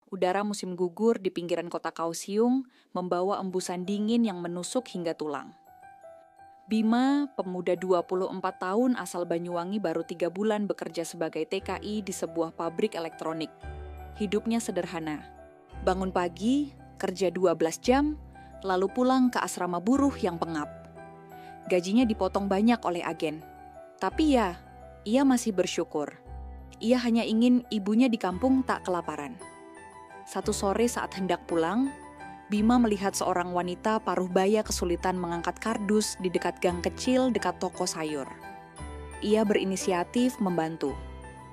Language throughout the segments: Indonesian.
Udara musim gugur di pinggiran kota Kaohsiung membawa embusan dingin yang menusuk hingga tulang. Bima, pemuda 24 tahun asal Banyuwangi baru 3 bulan bekerja sebagai TKI di sebuah pabrik elektronik. Hidupnya sederhana. Bangun pagi, kerja 12 jam, lalu pulang ke asrama buruh yang pengap. Gajinya dipotong banyak oleh agen. Tapi ya, ia masih bersyukur. Ia hanya ingin ibunya di kampung tak kelaparan. Satu sore saat hendak pulang, Bima melihat seorang wanita paruh baya kesulitan mengangkat kardus di dekat gang kecil dekat toko sayur. Ia berinisiatif membantu.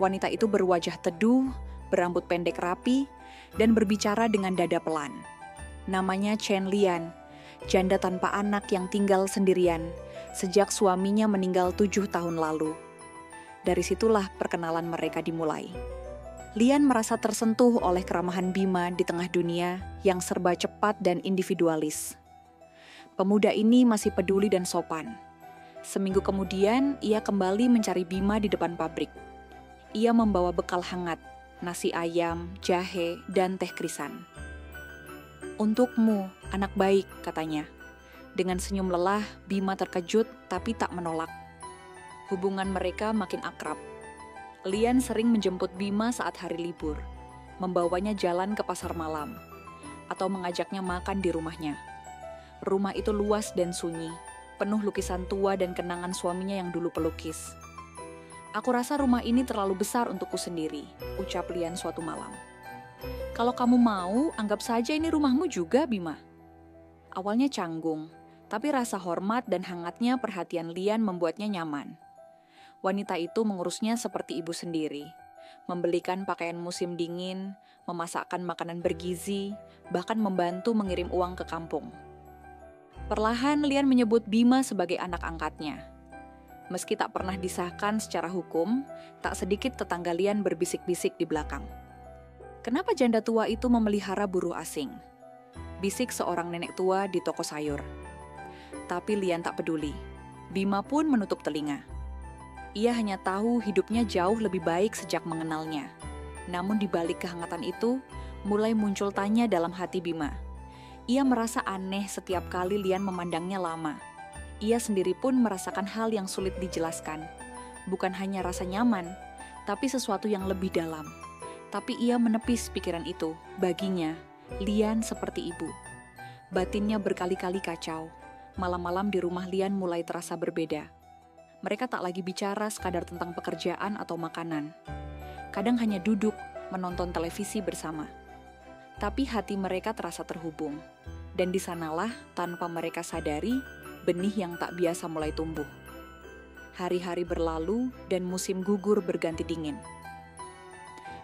Wanita itu berwajah teduh, berambut pendek rapi, dan berbicara dengan dada pelan. Namanya Chen Lian, janda tanpa anak yang tinggal sendirian sejak suaminya meninggal 7 tahun lalu. Dari situlah perkenalan mereka dimulai. Lian merasa tersentuh oleh keramahan Bima di tengah dunia yang serba cepat dan individualis. Pemuda ini masih peduli dan sopan. Seminggu kemudian, ia kembali mencari Bima di depan pabrik. Ia membawa bekal hangat, nasi ayam, jahe, dan teh krisan. "Untukmu, anak baik," katanya. Dengan senyum lelah, Bima terkejut tapi tak menolak. Hubungan mereka makin akrab. Lian sering menjemput Bima saat hari libur, membawanya jalan ke pasar malam, atau mengajaknya makan di rumahnya. Rumah itu luas dan sunyi, penuh lukisan tua dan kenangan suaminya yang dulu pelukis. "Aku rasa rumah ini terlalu besar untukku sendiri," ucap Lian suatu malam. "Kalau kamu mau, anggap saja ini rumahmu juga, Bima." Awalnya canggung, tapi rasa hormat dan hangatnya perhatian Lian membuatnya nyaman. Wanita itu mengurusnya seperti ibu sendiri, membelikan pakaian musim dingin, memasakkan makanan bergizi, bahkan membantu mengirim uang ke kampung. Perlahan Lian menyebut Bima sebagai anak angkatnya. Meski tak pernah disahkan secara hukum, tak sedikit tetangga Lian berbisik-bisik di belakang. "Kenapa janda tua itu memelihara buruh asing?" bisik seorang nenek tua di toko sayur. Tapi Lian tak peduli. Bima pun menutup telinga. Ia hanya tahu hidupnya jauh lebih baik sejak mengenalnya. Namun di balik kehangatan itu, mulai muncul tanya dalam hati Bima. Ia merasa aneh setiap kali Lian memandangnya lama. Ia sendiri pun merasakan hal yang sulit dijelaskan. Bukan hanya rasa nyaman, tapi sesuatu yang lebih dalam. Tapi ia menepis pikiran itu. Baginya, Lian seperti ibu. Batinnya berkali-kali kacau. Malam-malam di rumah Lian mulai terasa berbeda. Mereka tak lagi bicara sekadar tentang pekerjaan atau makanan. Kadang hanya duduk, menonton televisi bersama. Tapi hati mereka terasa terhubung. Dan di sanalah, tanpa mereka sadari, benih yang tak biasa mulai tumbuh. Hari-hari berlalu dan musim gugur berganti dingin.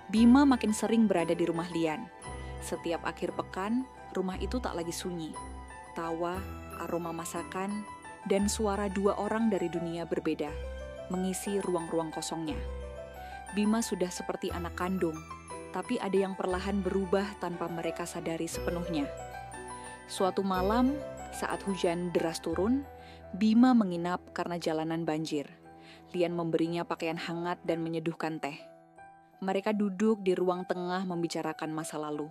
Bima makin sering berada di rumah Lian. Setiap akhir pekan, rumah itu tak lagi sunyi. Tawa, aroma masakan, dan suara dua orang dari dunia berbeda mengisi ruang-ruang kosongnya. Bima sudah seperti anak kandung, tapi ada yang perlahan berubah tanpa mereka sadari sepenuhnya. Suatu malam, saat hujan deras turun, Bima menginap karena jalanan banjir. Lian memberinya pakaian hangat dan menyeduhkan teh. Mereka duduk di ruang tengah membicarakan masa lalu.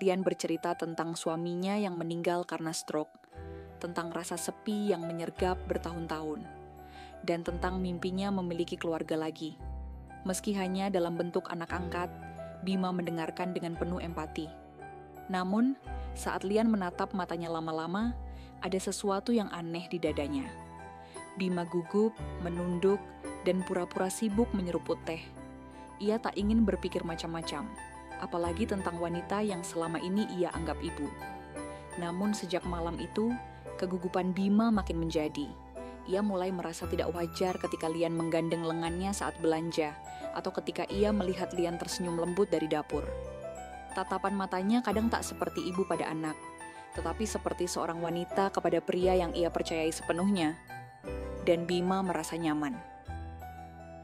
Lian bercerita tentang suaminya yang meninggal karena stroke, tentang rasa sepi yang menyergap bertahun-tahun, dan tentang mimpinya memiliki keluarga lagi. Meski hanya dalam bentuk anak angkat, Bima mendengarkan dengan penuh empati. Namun, saat Lian menatap matanya lama-lama, ada sesuatu yang aneh di dadanya. Bima gugup, menunduk, dan pura-pura sibuk menyeruput teh. Ia tak ingin berpikir macam-macam, apalagi tentang wanita yang selama ini ia anggap ibu. Namun sejak malam itu, kegugupan Bima makin menjadi. Ia mulai merasa tidak wajar ketika Lian menggandeng lengannya saat belanja, atau ketika ia melihat Lian tersenyum lembut dari dapur. Tatapan matanya kadang tak seperti ibu pada anak, tetapi seperti seorang wanita kepada pria yang ia percayai sepenuhnya. Dan Bima merasa nyaman.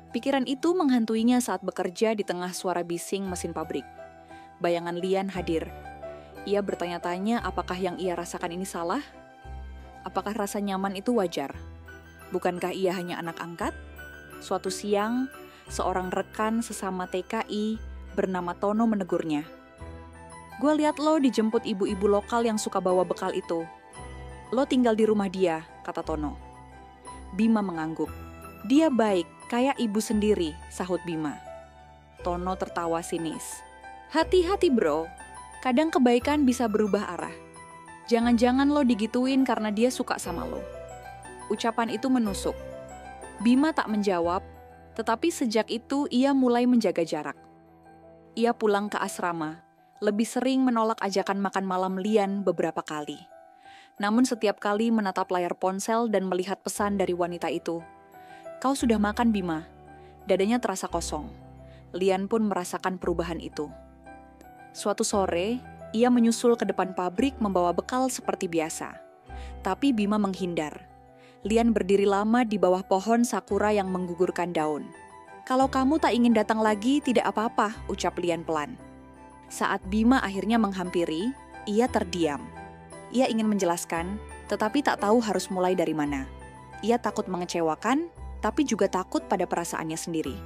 Pikiran itu menghantuinya saat bekerja di tengah suara bising mesin pabrik. Bayangan Lian hadir. Ia bertanya-tanya apakah yang ia rasakan ini salah? Apakah rasa nyaman itu wajar? Bukankah ia hanya anak angkat? Suatu siang, seorang rekan sesama TKI bernama Tono menegurnya. Gue lihat lo dijemput ibu-ibu lokal yang suka bawa bekal itu. Lo tinggal di rumah dia, kata Tono. Bima mengangguk. Dia baik, kayak ibu sendiri, sahut Bima. Tono tertawa sinis. Hati-hati bro, kadang kebaikan bisa berubah arah. Jangan-jangan lo digituin karena dia suka sama lo. Ucapan itu menusuk. Bima tak menjawab, tetapi sejak itu ia mulai menjaga jarak. Ia pulang ke asrama, lebih sering menolak ajakan makan malam Lian beberapa kali. Namun setiap kali menatap layar ponsel dan melihat pesan dari wanita itu. Kau sudah makan Bima? Dadanya terasa kosong. Lian pun merasakan perubahan itu. Suatu sore, ia menyusul ke depan pabrik membawa bekal seperti biasa. Tapi Bima menghindar. Lian berdiri lama di bawah pohon sakura yang menggugurkan daun. Kalau kamu tak ingin datang lagi, tidak apa-apa, ucap Lian pelan. Saat Bima akhirnya menghampiri, ia terdiam. Ia ingin menjelaskan, tetapi tak tahu harus mulai dari mana. Ia takut mengecewakan, tapi juga takut pada perasaannya sendiri.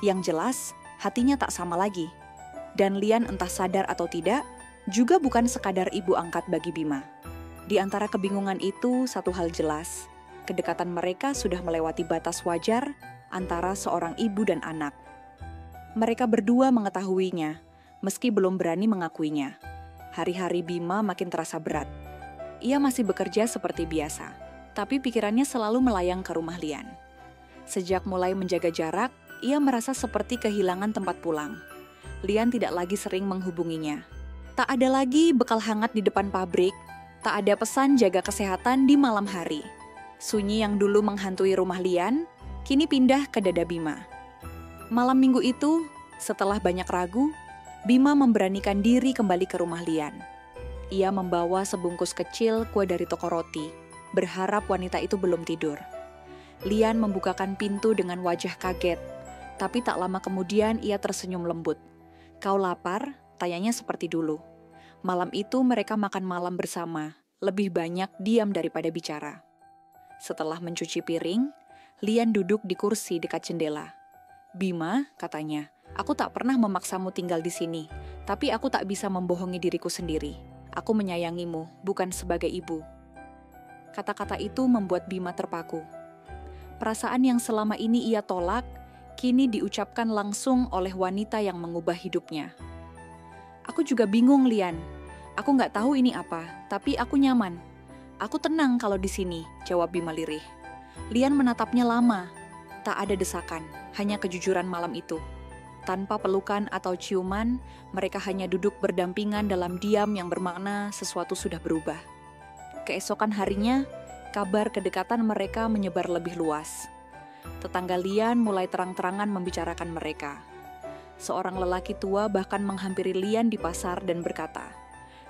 Yang jelas, hatinya tak sama lagi. Dan Lian entah sadar atau tidak, juga bukan sekadar ibu angkat bagi Bima. Di antara kebingungan itu, satu hal jelas. Kedekatan mereka sudah melewati batas wajar antara seorang ibu dan anak. Mereka berdua mengetahuinya, meski belum berani mengakuinya. Hari-hari Bima makin terasa berat. Ia masih bekerja seperti biasa, tapi pikirannya selalu melayang ke rumah Lian. Sejak mulai menjaga jarak, ia merasa seperti kehilangan tempat pulang. Lian tidak lagi sering menghubunginya. Tak ada lagi bekal hangat di depan pabrik, tak ada pesan jaga kesehatan di malam hari. Sunyi yang dulu menghantui rumah Lian, kini pindah ke dada Bima. Malam minggu itu, setelah banyak ragu, Bima memberanikan diri kembali ke rumah Lian. Ia membawa sebungkus kecil kue dari toko roti, berharap wanita itu belum tidur. Lian membukakan pintu dengan wajah kaget, tapi tak lama kemudian ia tersenyum lembut. Kau lapar? Tanyanya seperti dulu. Malam itu mereka makan malam bersama, lebih banyak diam daripada bicara. Setelah mencuci piring, Lian duduk di kursi dekat jendela. Bima, katanya, aku tak pernah memaksamu tinggal di sini, tapi aku tak bisa membohongi diriku sendiri. Aku menyayangimu, bukan sebagai ibu. Kata-kata itu membuat Bima terpaku. Perasaan yang selama ini ia tolak, kini diucapkan langsung oleh wanita yang mengubah hidupnya. Aku juga bingung, Lian. Aku nggak tahu ini apa, tapi aku nyaman. Aku tenang kalau di sini, jawab Bima lirih. Lian menatapnya lama. Tak ada desakan, hanya kejujuran malam itu. Tanpa pelukan atau ciuman, mereka hanya duduk berdampingan dalam diam yang bermakna sesuatu sudah berubah. Keesokan harinya, kabar kedekatan mereka menyebar lebih luas. Tetangga Lian mulai terang-terangan membicarakan mereka. Seorang lelaki tua bahkan menghampiri Lian di pasar dan berkata,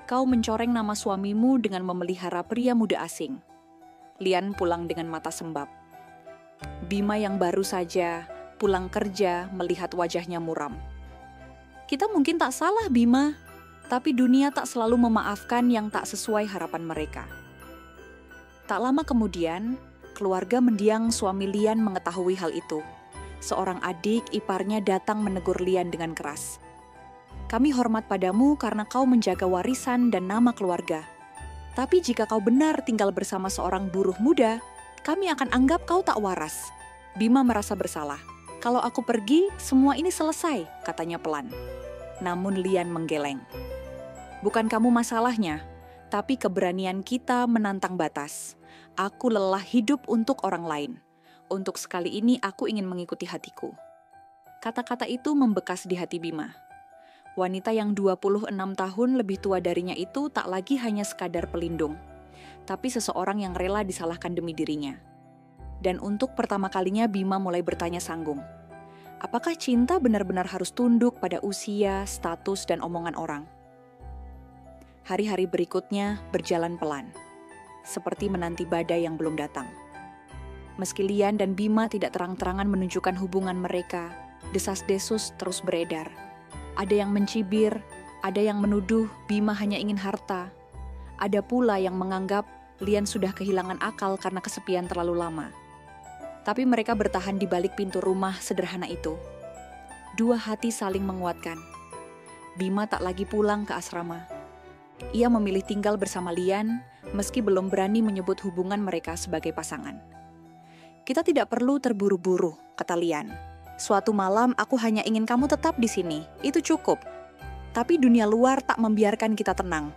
kau mencoreng nama suamimu dengan memelihara pria muda asing. Lian pulang dengan mata sembab. Bima yang baru saja pulang kerja melihat wajahnya muram. Kita mungkin tak salah, Bima, tapi dunia tak selalu memaafkan yang tak sesuai harapan mereka. Tak lama kemudian, keluarga mendiang suami Lian mengetahui hal itu. Seorang adik iparnya datang menegur Lian dengan keras. Kami hormat padamu karena kau menjaga warisan dan nama keluarga. Tapi jika kau benar tinggal bersama seorang buruh muda, kami akan anggap kau tak waras. Bima merasa bersalah. Kalau aku pergi, semua ini selesai, katanya pelan. Namun Lian menggeleng. Bukan kamu masalahnya, tapi keberanian kita menantang batas. Aku lelah hidup untuk orang lain. Untuk sekali ini aku ingin mengikuti hatiku. Kata-kata itu membekas di hati Bima. Wanita yang 26 tahun lebih tua darinya itu tak lagi hanya sekadar pelindung, tapi seseorang yang rela disalahkan demi dirinya. Dan untuk pertama kalinya Bima mulai bertanya sanggung. Apakah cinta benar-benar harus tunduk pada usia, status, dan omongan orang? Hari-hari berikutnya berjalan pelan, seperti menanti badai yang belum datang. Meski Lian dan Bima tidak terang-terangan menunjukkan hubungan mereka, desas-desus terus beredar. Ada yang mencibir, ada yang menuduh Bima hanya ingin harta. Ada pula yang menganggap Lian sudah kehilangan akal karena kesepian terlalu lama. Tapi mereka bertahan di balik pintu rumah sederhana itu. Dua hati saling menguatkan. Bima tak lagi pulang ke asrama. Ia memilih tinggal bersama Lian, meski belum berani menyebut hubungan mereka sebagai pasangan. "Kita tidak perlu terburu-buru," kata Lian. "Suatu malam aku hanya ingin kamu tetap di sini, itu cukup. Tapi dunia luar tak membiarkan kita tenang."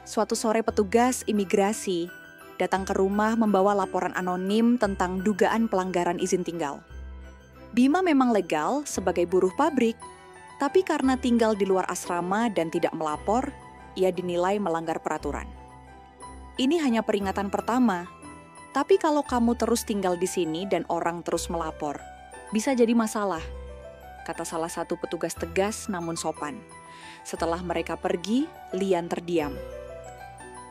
Suatu sore petugas imigrasi datang ke rumah membawa laporan anonim tentang dugaan pelanggaran izin tinggal. Bima memang legal sebagai buruh pabrik, tapi karena tinggal di luar asrama dan tidak melapor, ia dinilai melanggar peraturan. "Ini hanya peringatan pertama, tapi kalau kamu terus tinggal di sini dan orang terus melapor, bisa jadi masalah," kata salah satu petugas tegas namun sopan. Setelah mereka pergi, Lian terdiam.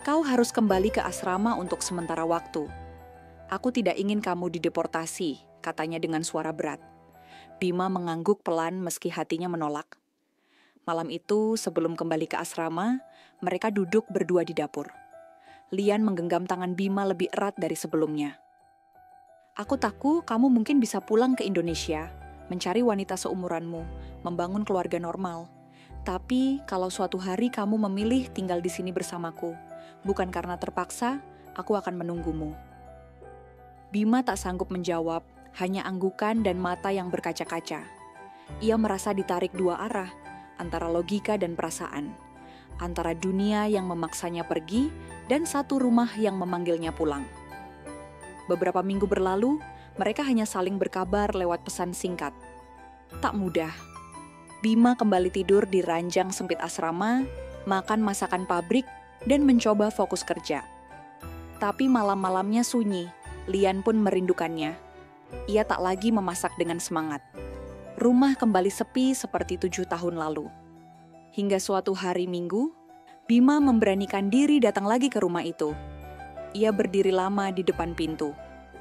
"Kau harus kembali ke asrama untuk sementara waktu. Aku tidak ingin kamu dideportasi," katanya dengan suara berat. Bima mengangguk pelan meski hatinya menolak. Malam itu, sebelum kembali ke asrama, mereka duduk berdua di dapur. Lian menggenggam tangan Bima lebih erat dari sebelumnya. "Aku takut kamu mungkin bisa pulang ke Indonesia, mencari wanita seumuranmu, membangun keluarga normal. Tapi kalau suatu hari kamu memilih tinggal di sini bersamaku, bukan karena terpaksa, aku akan menunggumu." Bima tak sanggup menjawab, hanya anggukan dan mata yang berkaca-kaca. Ia merasa ditarik dua arah, antara logika dan perasaan, antara dunia yang memaksanya pergi dan satu rumah yang memanggilnya pulang. Beberapa minggu berlalu, mereka hanya saling berkabar lewat pesan singkat. Tak mudah. Bima kembali tidur di ranjang sempit asrama, makan masakan pabrik, dan mencoba fokus kerja. Tapi malam-malamnya sunyi, Lian pun merindukannya. Ia tak lagi memasak dengan semangat. Rumah kembali sepi seperti 7 tahun lalu. Hingga suatu hari Minggu, Bima memberanikan diri datang lagi ke rumah itu. Ia berdiri lama di depan pintu.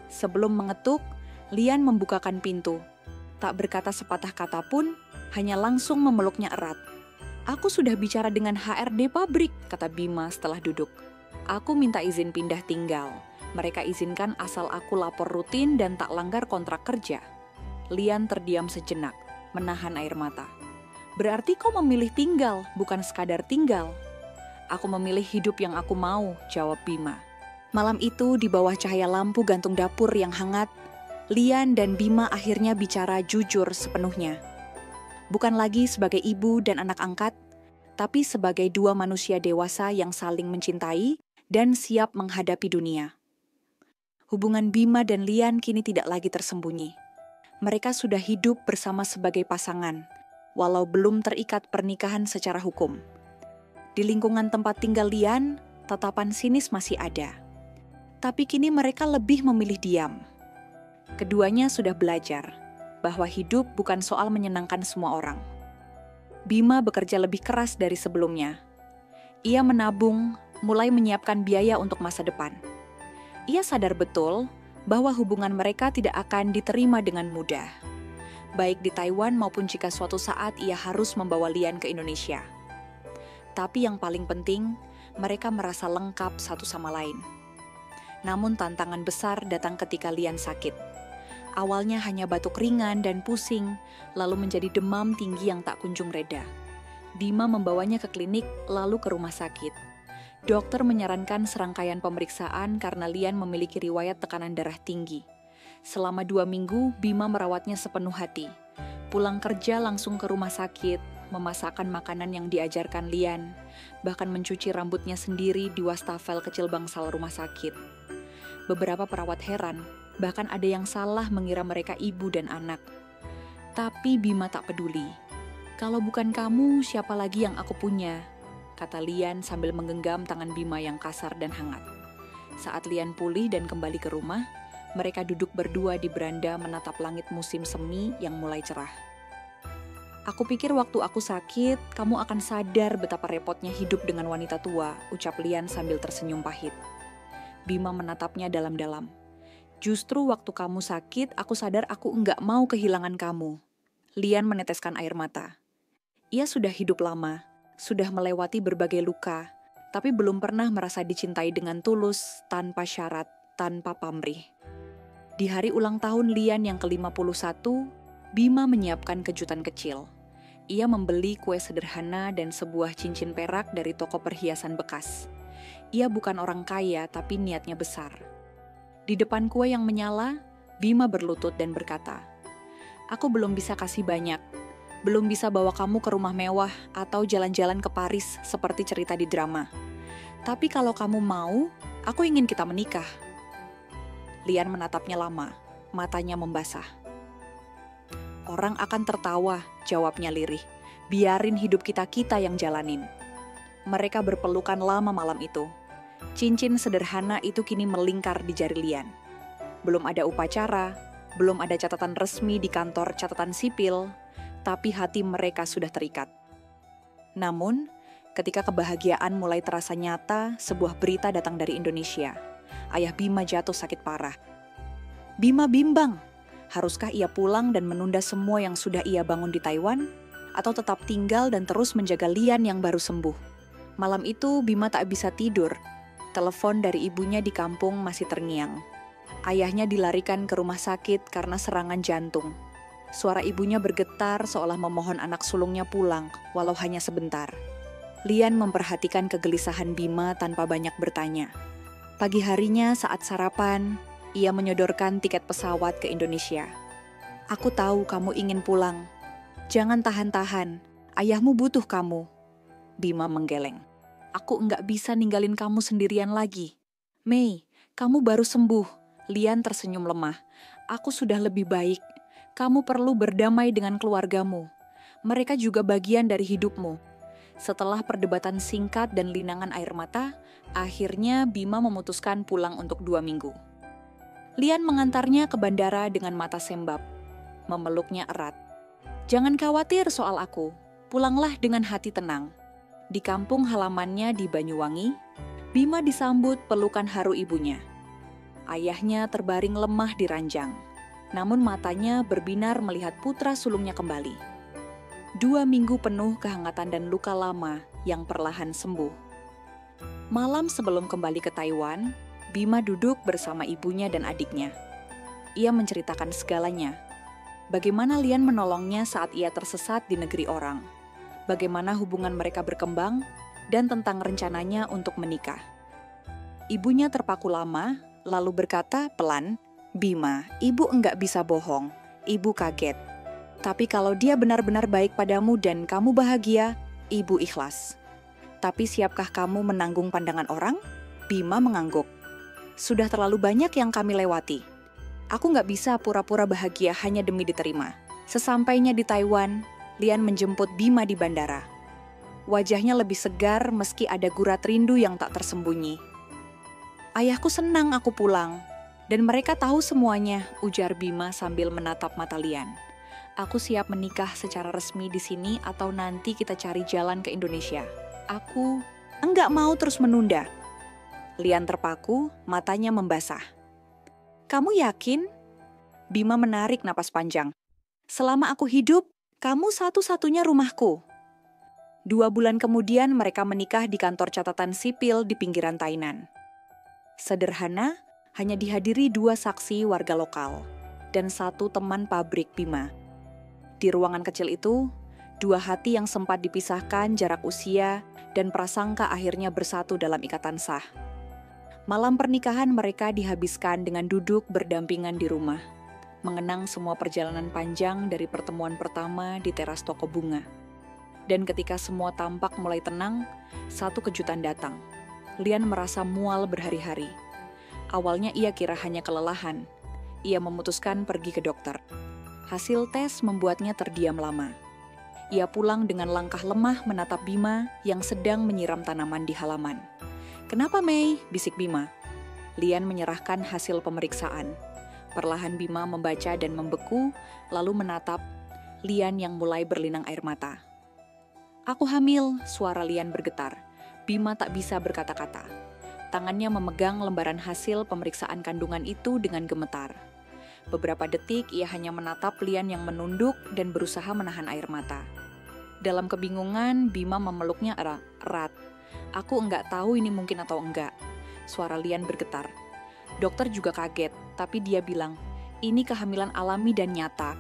Sebelum mengetuk, Lian membukakan pintu. Tak berkata sepatah kata pun, hanya langsung memeluknya erat. "Aku sudah bicara dengan HRD pabrik," kata Bima setelah duduk. "Aku minta izin pindah tinggal. Mereka izinkan asal aku lapor rutin dan tak langgar kontrak kerja." Lian terdiam sejenak, menahan air mata. "Berarti kau memilih tinggal, bukan sekadar tinggal." "Aku memilih hidup yang aku mau," jawab Bima. Malam itu di bawah cahaya lampu gantung dapur yang hangat, Lian dan Bima akhirnya bicara jujur sepenuhnya. Bukan lagi sebagai ibu dan anak angkat, tapi sebagai dua manusia dewasa yang saling mencintai dan siap menghadapi dunia. Hubungan Bima dan Lian kini tidak lagi tersembunyi. Mereka sudah hidup bersama sebagai pasangan, walau belum terikat pernikahan secara hukum. Di lingkungan tempat tinggal Lian, tatapan sinis masih ada. Tapi kini mereka lebih memilih diam. Keduanya sudah belajar bahwa hidup bukan soal menyenangkan semua orang. Bima bekerja lebih keras dari sebelumnya. Ia menabung, mulai menyiapkan biaya untuk masa depan. Ia sadar betul bahwa hubungan mereka tidak akan diterima dengan mudah, baik di Taiwan maupun jika suatu saat ia harus membawa Lian ke Indonesia. Tapi yang paling penting, mereka merasa lengkap satu sama lain. Namun tantangan besar datang ketika Lian sakit. Awalnya hanya batuk ringan dan pusing, lalu menjadi demam tinggi yang tak kunjung reda. Bima membawanya ke klinik, lalu ke rumah sakit. Dokter menyarankan serangkaian pemeriksaan karena Lian memiliki riwayat tekanan darah tinggi. Selama 2 minggu, Bima merawatnya sepenuh hati. Pulang kerja langsung ke rumah sakit, memasakkan makanan yang diajarkan Lian, bahkan mencuci rambutnya sendiri di wastafel kecil bangsal rumah sakit. Beberapa perawat heran, bahkan ada yang salah mengira mereka ibu dan anak. Tapi Bima tak peduli. "Kalau bukan kamu, siapa lagi yang aku punya?" kata Lian sambil menggenggam tangan Bima yang kasar dan hangat. Saat Lian pulih dan kembali ke rumah, mereka duduk berdua di beranda menatap langit musim semi yang mulai cerah. "Aku pikir waktu aku sakit, kamu akan sadar betapa repotnya hidup dengan wanita tua," ucap Lian sambil tersenyum pahit. Bima menatapnya dalam-dalam. "Justru waktu kamu sakit, aku sadar aku enggak mau kehilangan kamu." Lian meneteskan air mata. Ia sudah hidup lama, sudah melewati berbagai luka, tapi belum pernah merasa dicintai dengan tulus, tanpa syarat, tanpa pamrih. Di hari ulang tahun Lian yang ke-51, Bima menyiapkan kejutan kecil. Ia membeli kue sederhana dan sebuah cincin perak dari toko perhiasan bekas. Ia bukan orang kaya, tapi niatnya besar. Di depan kue yang menyala, Bima berlutut dan berkata, "Aku belum bisa kasih banyak. Belum bisa bawa kamu ke rumah mewah atau jalan-jalan ke Paris seperti cerita di drama. Tapi kalau kamu mau, aku ingin kita menikah." Lian menatapnya lama, matanya membasah. "Orang akan tertawa," jawabnya lirih. "Biarin hidup kita yang jalanin." Mereka berpelukan lama malam itu. Cincin sederhana itu kini melingkar di jari Lian. Belum ada upacara, belum ada catatan resmi di kantor catatan sipil, tapi hati mereka sudah terikat. Namun, ketika kebahagiaan mulai terasa nyata, sebuah berita datang dari Indonesia. Ayah Bima jatuh sakit parah. Bima bimbang. Haruskah ia pulang dan menunda semua yang sudah ia bangun di Taiwan? Atau tetap tinggal dan terus menjaga Lian yang baru sembuh? Malam itu Bima tak bisa tidur. Telepon dari ibunya di kampung masih terngiang. Ayahnya dilarikan ke rumah sakit karena serangan jantung. Suara ibunya bergetar seolah memohon anak sulungnya pulang, walau hanya sebentar. Lian memperhatikan kegelisahan Bima tanpa banyak bertanya. Pagi harinya saat sarapan, ia menyodorkan tiket pesawat ke Indonesia. "Aku tahu kamu ingin pulang. Jangan tahan-tahan, ayahmu butuh kamu." Bima menggeleng. "Aku enggak bisa ninggalin kamu sendirian lagi. Mei, kamu baru sembuh." Lian tersenyum lemah. "Aku sudah lebih baik. Kamu perlu berdamai dengan keluargamu. Mereka juga bagian dari hidupmu." Setelah perdebatan singkat dan linangan air mata, akhirnya Bima memutuskan pulang untuk 2 minggu. Lian mengantarnya ke bandara dengan mata sembab, memeluknya erat. "Jangan khawatir soal aku, pulanglah dengan hati tenang." Di kampung halamannya di Banyuwangi, Bima disambut pelukan haru ibunya. Ayahnya terbaring lemah di ranjang, namun matanya berbinar melihat putra sulungnya kembali. 2 minggu penuh kehangatan dan luka lama yang perlahan sembuh. Malam sebelum kembali ke Taiwan, Bima duduk bersama ibunya dan adiknya. Ia menceritakan segalanya. Bagaimana Lian menolongnya saat ia tersesat di negeri orang. Bagaimana hubungan mereka berkembang, dan tentang rencananya untuk menikah. Ibunya terpaku lama, lalu berkata pelan, "Bima, ibu enggak bisa bohong. Ibu kaget. Tapi kalau dia benar-benar baik padamu dan kamu bahagia, ibu ikhlas. Tapi siapkah kamu menanggung pandangan orang?" Bima mengangguk. "Sudah terlalu banyak yang kami lewati. Aku nggak bisa pura-pura bahagia hanya demi diterima." Sesampainya di Taiwan, Lian menjemput Bima di bandara. Wajahnya lebih segar meski ada gurat rindu yang tak tersembunyi. "Ayahku senang aku pulang, dan mereka tahu semuanya," ujar Bima sambil menatap mata Lian. "Aku siap menikah secara resmi di sini atau nanti kita cari jalan ke Indonesia. Aku enggak mau terus menunda." Lian terpaku, matanya membasah. "Kamu yakin?" Bima menarik napas panjang. "Selama aku hidup, kamu satu-satunya rumahku." 2 bulan kemudian mereka menikah di kantor catatan sipil di pinggiran Tainan. Sederhana, hanya dihadiri 2 saksi warga lokal dan 1 teman pabrik Bima. Di ruangan kecil itu, 2 hati yang sempat dipisahkan jarak usia dan prasangka akhirnya bersatu dalam ikatan sah. Malam pernikahan mereka dihabiskan dengan duduk berdampingan di rumah, mengenang semua perjalanan panjang dari pertemuan pertama di teras toko bunga. Dan ketika semua tampak mulai tenang, satu kejutan datang. Lian merasa mual berhari-hari. Awalnya ia kira hanya kelelahan. Ia memutuskan pergi ke dokter. Hasil tes membuatnya terdiam lama. Ia pulang dengan langkah lemah menatap Bima yang sedang menyiram tanaman di halaman. "Kenapa, Mei?" bisik Bima. Lian menyerahkan hasil pemeriksaan. Perlahan Bima membaca dan membeku, lalu menatap Lian yang mulai berlinang air mata. "Aku hamil," suara Lian bergetar. Bima tak bisa berkata-kata. Tangannya memegang lembaran hasil pemeriksaan kandungan itu dengan gemetar. Beberapa detik ia hanya menatap Lian yang menunduk dan berusaha menahan air mata. Dalam kebingungan, Bima memeluknya erat. "Aku enggak tahu ini mungkin atau enggak." Suara Lian bergetar. Dokter juga kaget, tapi dia bilang, "Ini kehamilan alami dan nyata."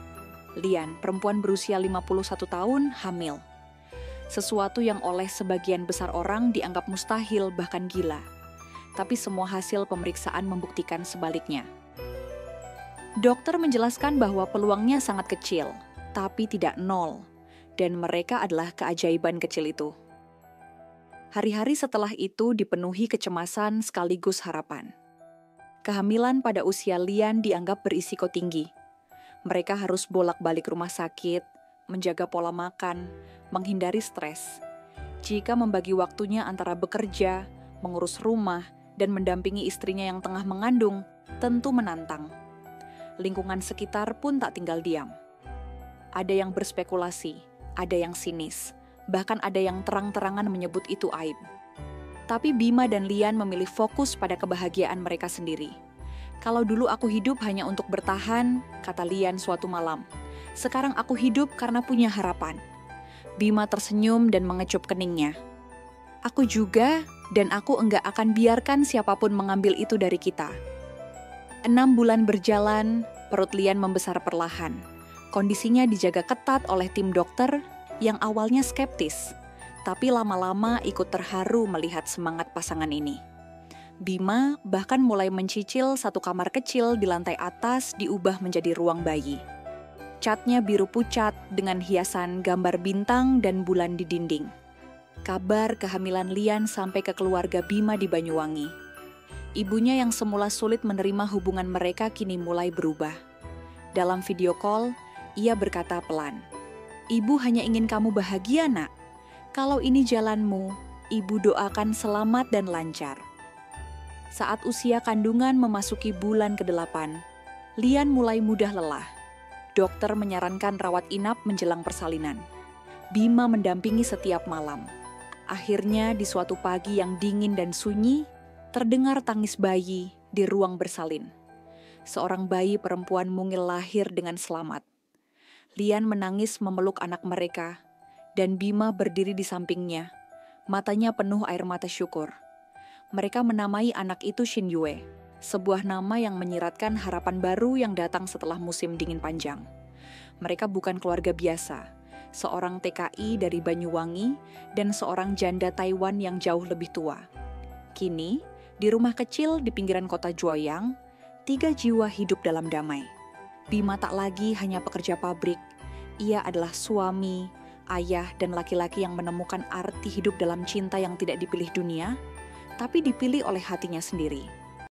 Lian, perempuan berusia 51 tahun, hamil. Sesuatu yang oleh sebagian besar orang dianggap mustahil bahkan gila. Tapi semua hasil pemeriksaan membuktikan sebaliknya. Dokter menjelaskan bahwa peluangnya sangat kecil, tapi tidak nol. Dan mereka adalah keajaiban kecil itu. Hari-hari setelah itu dipenuhi kecemasan sekaligus harapan. Kehamilan pada usia Lian dianggap berisiko tinggi. Mereka harus bolak-balik rumah sakit, menjaga pola makan, menghindari stres. Jika membagi waktunya antara bekerja, mengurus rumah, dan mendampingi istrinya yang tengah mengandung, tentu menantang. Lingkungan sekitar pun tak tinggal diam. Ada yang berspekulasi, ada yang sinis, bahkan ada yang terang-terangan menyebut itu aib. Tapi Bima dan Lian memilih fokus pada kebahagiaan mereka sendiri. Kalau dulu aku hidup hanya untuk bertahan, kata Lian suatu malam. Sekarang aku hidup karena punya harapan. Bima tersenyum dan mengecup keningnya. Aku juga, dan aku enggak akan biarkan siapapun mengambil itu dari kita. 6 bulan berjalan, perut Lian membesar perlahan. Kondisinya dijaga ketat oleh tim dokter yang awalnya skeptis, tapi lama-lama ikut terharu melihat semangat pasangan ini. Bima bahkan mulai mencicil satu kamar kecil di lantai atas diubah menjadi ruang bayi. Catnya biru pucat dengan hiasan gambar bintang dan bulan di dinding. Kabar kehamilan Lian sampai ke keluarga Bima di Banyuwangi. Ibunya yang semula sulit menerima hubungan mereka kini mulai berubah. Dalam video call, ia berkata pelan, "Ibu hanya ingin kamu bahagia, Nak. Kalau ini jalanmu, Ibu doakan selamat dan lancar." Saat usia kandungan memasuki bulan ke-8, Lian mulai mudah lelah. Dokter menyarankan rawat inap menjelang persalinan. Bima mendampingi setiap malam. Akhirnya di suatu pagi yang dingin dan sunyi, terdengar tangis bayi di ruang bersalin. Seorang bayi perempuan mungil lahir dengan selamat. Lian menangis memeluk anak mereka, dan Bima berdiri di sampingnya. Matanya penuh air mata syukur. Mereka menamai anak itu Shinyue, sebuah nama yang menyiratkan harapan baru yang datang setelah musim dingin panjang. Mereka bukan keluarga biasa, seorang TKI dari Banyuwangi dan seorang janda Taiwan yang jauh lebih tua. Kini, di rumah kecil di pinggiran kota Juoyang, 3 jiwa hidup dalam damai. Bima tak lagi hanya pekerja pabrik, ia adalah suami, ayah, dan laki-laki yang menemukan arti hidup dalam cinta yang tidak dipilih dunia, tapi dipilih oleh hatinya sendiri.